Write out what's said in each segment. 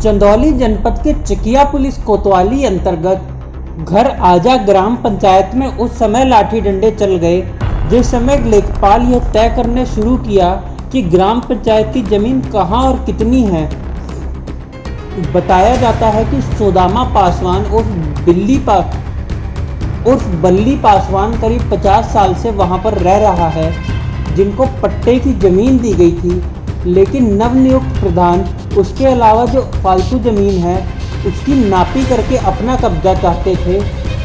चंदौली जनपद के चकिया पुलिस कोतवाली अंतर्गत घर आजा ग्राम पंचायत में उस समय लाठी डंडे चल गए जिस समय लेखपाल यह तय करने शुरू किया कि ग्राम पंचायत की जमीन कहां और कितनी है। बताया जाता है कि सोदामा पासवान उर्फ बल्ली पासवान करीब 50 साल से वहां पर रह रहा है, जिनको पट्टे की जमीन दी गई थी, लेकिन नवनियुक्त प्रधान उसके अलावा जो फालतू जमीन है उसकी नापी करके अपना कब्जा चाहते थे।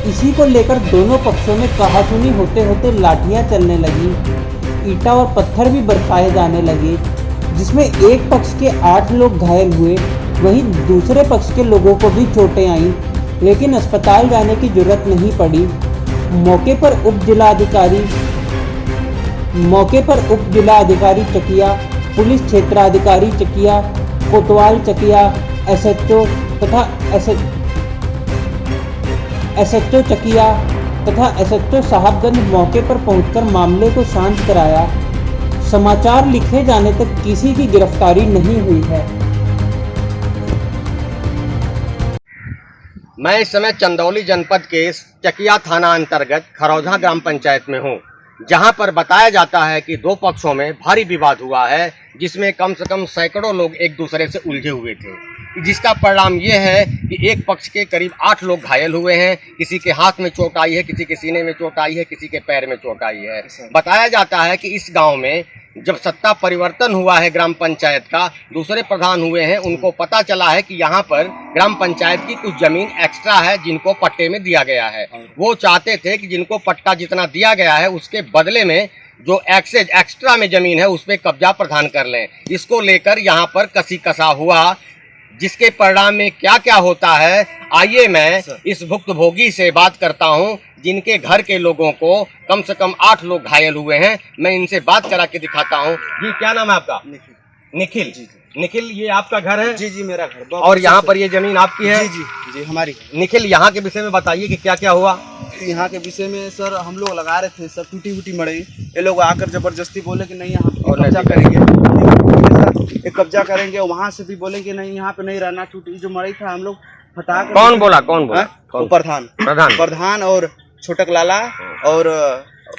इसी को लेकर दोनों पक्षों में कहासुनी होते होते लाठियां चलने लगी, ईंटा और पत्थर भी बरसाए जाने लगे, जिसमें एक पक्ष के 8 लोग घायल हुए, वहीं दूसरे पक्ष के लोगों को भी चोटें आईं, लेकिन अस्पताल जाने की जरूरत नहीं पड़ी। मौके पर उप जिला अधिकारी चकिया, पुलिस क्षेत्राधिकारी चकिया, कोतवाल चकिया, एसएचओ चकिया तथा एसएचओ साहबगंज मौके पर पहुंचकर मामले को शांत कराया। समाचार लिखे जाने तक किसी की गिरफ्तारी नहीं हुई है। मैं इस समय चंदौली जनपद के चकिया थाना अंतर्गत खरौझा ग्राम पंचायत में हूं, जहां पर बताया जाता है कि दो पक्षों में भारी विवाद हुआ है, जिसमें कम से कम सैकड़ों लोग एक दूसरे से उलझे हुए थे, जिसका परिणाम ये है कि एक पक्ष के करीब 8 लोग घायल हुए हैं। किसी के हाथ में चोट आई है, किसी के सीने में चोट आई है, किसी के पैर में चोट आई है। बताया जाता है कि इस गांव में जब सत्ता परिवर्तन हुआ है ग्राम पंचायत का, दूसरे प्रधान हुए हैं, उनको पता चला है कि यहाँ पर ग्राम पंचायत की कुछ जमीन एक्स्ट्रा है जिनको पट्टे में दिया गया है। वो चाहते थे कि जिनको पट्टा जितना दिया गया है उसके बदले में जो एक्स्ट्रा में जमीन है उस पर कब्जा प्रदान कर लें। इसको लेकर यहाँ पर कसी कसा हुआ, जिसके परिणाम में क्या क्या होता है, आइए मैं इस भुक्तभोगी से बात करता हूं, जिनके घर के लोगों को कम से कम 8 लोग घायल हुए हैं। मैं इनसे बात करा के दिखाता हूं। जी, क्या नाम है आपका? निखिल। जी, निखिल, ये आपका घर है? जी, मेरा घर। और यहाँ पर ये जमीन आपकी है? जी, हमारी। निखिल, यहाँ के विषय में बताइए कि क्या क्या हुआ। यहाँ के विषय में सर, हम लोग लगा रहे थे, सब टूटी मड़ई, ये लोग आकर जबरदस्ती बोले कि नहीं यहाँ कब्जा करेंगे, कब्जा करेंगे। वहाँ से भी बोले कि नहीं यहाँ पे नहीं रहना, टूटी जो मड़ई था हम लोग हटा। कौन बोला? प्रधान और छोटक लाला और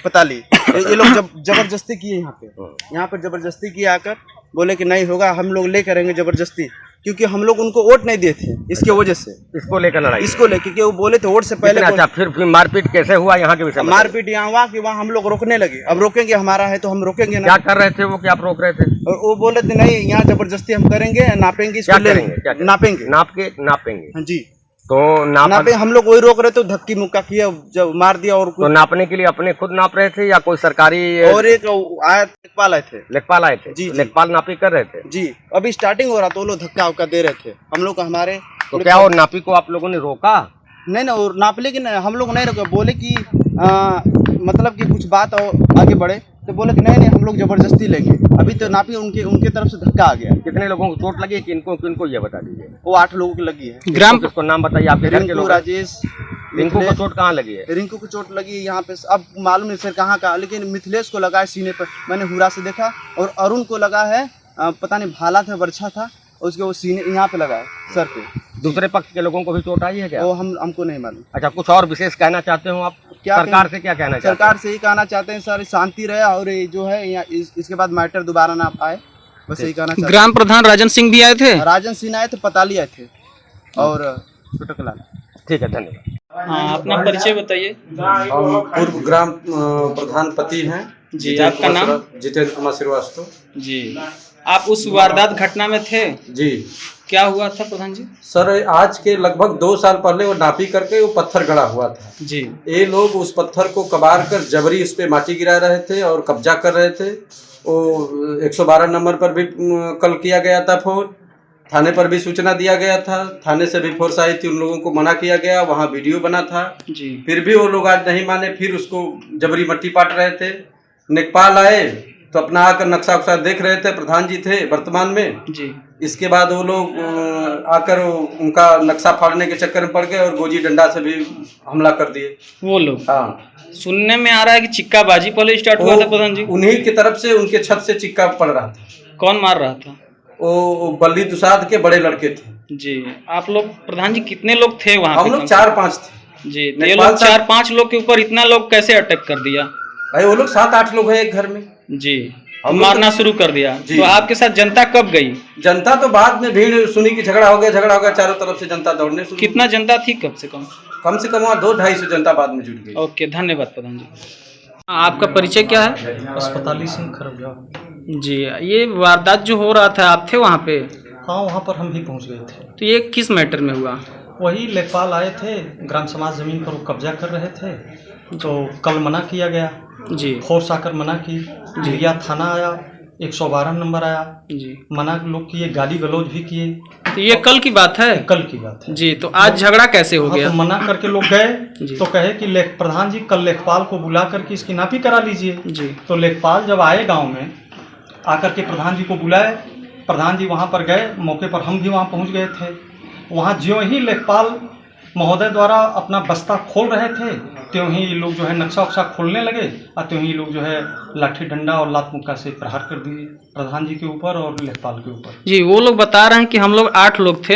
पताली, ये लोग जबरदस्ती किए यहाँ पे जबरदस्ती किए, आकर बोले कि नहीं होगा, हम लोग ले करेंगे जबरदस्ती, क्योंकि हम लोग उनको वोट नहीं दिए थे, इसके वजह से। इसको लेकर लड़ाई? इसको लेकर, क्योंकि वो बोले थे वोट से पहले। अच्छा, फिर मारपीट कैसे हुआ यहाँ के विषय में? मारपीट यहाँ हुआ कि वहाँ हम लोग रोकने लगे। अब रोकेंगे, हमारा है तो हम रोकेंगे ना। क्या कर रहे थे वो, क्या आप रोक रहे थे? वो बोले थे नहीं, यहाँ जबरदस्ती हम करेंगे, नापेंगे, क्या करेंगे? नापेंगे। हाँ जी, तो नापे। हम लोग वही रोक रहे थे, धक्की मुक्का किया, जब मार दिया। और तो नापने के लिए अपने खुद नाप रहे थे या कोई सरकारी? और एक लेखपाल आए थे। जी, लेखपाल नापी कर रहे थे? जी, अभी स्टार्टिंग हो रहा तो वो लोग धक्का उक्का दे रहे थे हम लोग हमारे। तो क्या और नापी को आप लोगों ने रोका? नहीं ना, और नाप, लेकिन हम लोग नहीं रोके। बोले कि मतलब कि कुछ बात और आगे बढ़े, तो बोले कि नहीं हम लोग जबरदस्ती लेंगे। अभी तो नापी उनके तरफ से धक्का आ गया। कितने लोगों को चोट लगी? किनको ये बता दीजिए। वो 8 लोगों की लगी है। ग्राम को नाम बताइए आपके घर के लोग। राजेश। रिंकू को चोट कहाँ लगी है? रिंकू को चोट लगी यहाँ पे, अब मालूम नहीं सर कहाँ का, लेकिन मिथिलेश को लगा है सीने पर, मैंने हुरा से देखा। और अरुण को लगा है, पता नहीं भाला था, बरछा था, उसके वो सीने यहाँ पे लगा है, सर पे। दूसरे पक्ष के लोगों को भी चोट आई है क्या? वो हमको नहीं मालूम। अच्छा, कुछ और विशेष कहना चाहते हो आप? क्या सरकार से क्या कहना चाहते हैं? सरकार से ही कहना चाहते हैं सर, शांति रहे, और जो है इसके बाद मैटर दोबारा ना आए, बस यही कहना चाहते हैं। ग्राम प्रधान राजन सिंह भी आए थे? राजन सिंह आए थे, पताली आए थे, और छोटक लाल। ठीक है, धन्यवाद। हाँ, अपना परिचय बताइए। पूर्व ग्राम प्रधान पति हैं जी, आपका नाम? जितेंद्र कुमार श्रीवास्तव जी, आप उस वारदात घटना में थे? जी। क्या हुआ था प्रधान जी? सर, आज के लगभग 2 साल पहले वो नापी करके वो पत्थर गड़ा हुआ था जी। ये लोग उस पत्थर को कबाड़ कर जबरी उस पे माटी गिरा रहे थे और कब्जा कर रहे थे। वो 112 नंबर पर भी कल किया गया था फोन, थाने पर भी सूचना दिया गया था, थाने से भी फोर्स आई थी, उन लोगों को मना किया गया, वहाँ वीडियो बना था जी। फिर भी वो लोग आज नहीं माने, फिर उसको जबरी मट्टी पाट रहे थे। लेखपाल आए तो अपना आकर नक्शा उक्शा देख रहे थे, प्रधान जी थे वर्तमान में जी। इसके बाद वो लोग आकर उनका नक्शा फाड़ने के चक्कर में पड़ गए और गोजी डंडा से भी हमला कर दिए वो लोग। हाँ, सुनने में आ रहा है कि चिक्का बाजी पहले स्टार्ट हुआ था प्रधान जी। उन्हीं की तरफ से उनके छत से चिक्का पड़ रहा था। कौन मार रहा था? वो बल्ली दुसाद के बड़े लड़के थे। जी। आप लोग प्रधान जी कितने लोग थे वहाँ हम पे? लोग 4-5 थे जी, तो ये नेपाल लोग से- 4-5 लोग के ऊपर इतना लोग कैसे अटैक कर दिया? भाई वो लोग 7-8 लोग हैं एक घर में। जी, तो हम लोग मारना तो- शुरू कर दिया। जी। तो आपके साथ जनता कब गई? जनता तो बाद में भीड़ सुनी कि झगड़ा हो गया, चारों तरफ से जनता दौड़ने शुरू। कितना जनता थी कम से कम? कम से कम वहाँ 200-250 जनता बाद में जुट गई। ओके, धन्यवाद प्रधान जी। आपका परिचय क्या है? अस्पताली सिंह खरौजा। जी, ये वारदात जो हो रहा था आप थे वहाँ पे? हाँ, वहाँ पर हम भी पहुँच गए थे। तो ये किस मैटर में हुआ? वही लेखपाल आए थे, ग्राम समाज जमीन पर वो कब्जा कर रहे थे, तो कल मना किया गया, जी फोर्स आकर मना की। जिया थाना आया, 112 नंबर आया, जी। मना लोग किए, गाली गलौज भी किए। तो ये कल की बात है? कल की बात है जी, तो आज झगड़ा कैसे हो हाँ, गया? तो मना करके लोग जी। गए तो कहे कि प्रधान जी कल लेखपाल को बुला करके इसकी नापी करा लीजिए। जी। तो लेखपाल जब आए गांव में, आकर के प्रधान जी को बुलाए, प्रधान जी वहां पर गए, मौके पर हम भी वहां पहुंच गए थे। वहां ज्यों ही लेखपाल महोदय द्वारा अपना बस्ता खोल रहे थे, त्यों ही ये लोग जो है नक्शा वक्शा खोलने लगे और त्यों ही लोग जो है लाठी डंडा और लात मुक्का से प्रहार कर दिए प्रधान जी के ऊपर और लेखपाल के ऊपर। जी, वो लोग बता रहे हैं कि हम लोग 8 लोग थे।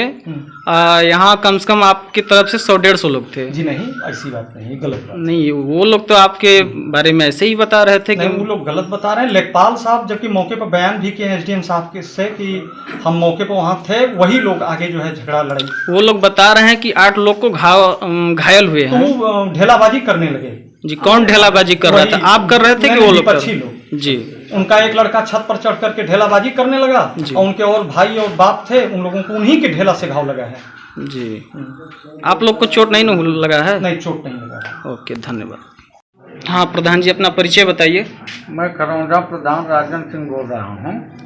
यहाँ कम से कम आपकी तरफ से 100-150 लोग थे। जी नहीं, ऐसी बात नहीं, गलत बात। नहीं, वो लोग तो आपके बारे में ऐसे ही बता रहे थे कि नहीं, वो लोग गलत बता रहे हैं। लेखपाल साहब जबकि मौके पर बयान भी किए एसडीएम साहब के से कि हम मौके पर वहाँ थे, वही लोग आगे जो है झगड़ा लड़ाई। वो लोग बता रहे हैं कि 8 लोग को घायल हुए तो हैं। वो ढेलाबाजी करने लगे। जी, कौन ढेलाबाजी कर रहा था? वही- आप कर रहे थे कि वो लोग? विपक्षी लोग। जी। उनका एक लड़का छत पर चढ़ करके ढेलाबाजी करने लगा और उनके और भाई और बाप थे, उन लोगों को उन्हीं के ढेला से घाव लगा है। जी। आप लोग को चोट नहीं न लगा है? नहीं, चोट नहीं लगा। ओके, धन्यवाद। हाँ प्रधान जी, अपना परिचय बताइए। मैं खरौजा प्रधान राजन सिंह बोल रहा हूँ।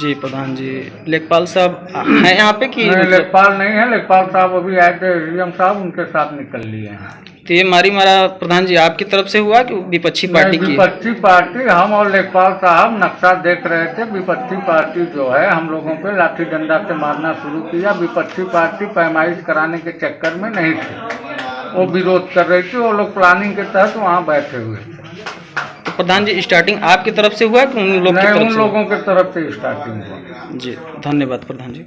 जी प्रधान जी, लेखपाल साहब हैं यहाँ पे कि? नहीं, लेखपाल नहीं है। लेखपाल साहब अभी आए थे, एसडीएम साहब उनके साथ निकल लिए हैं। तो ये मारी मारा प्रधान जी आपकी तरफ से हुआ कि विपक्षी पार्टी की? विपक्षी पार्टी, हम और लेखपाल साहब नक्शा देख रहे थे। विपक्षी पार्टी जो है हम लोगों पे लाठी डंडा से मारना शुरू किया। विपक्षी पार्टी पैमाइश कराने के चक्कर में नहीं थी, वो विरोध कर रही थी। वो लोग प्लानिंग के तहत वहाँ बैठे हुए थे। तो प्रधान जी, स्टार्टिंग आपकी तरफ से हुआ कि उन लोगों की तरफ से? उन लोगों की तरफ से स्टार्टिंग हुआ। जी, धन्यवाद प्रधान जी।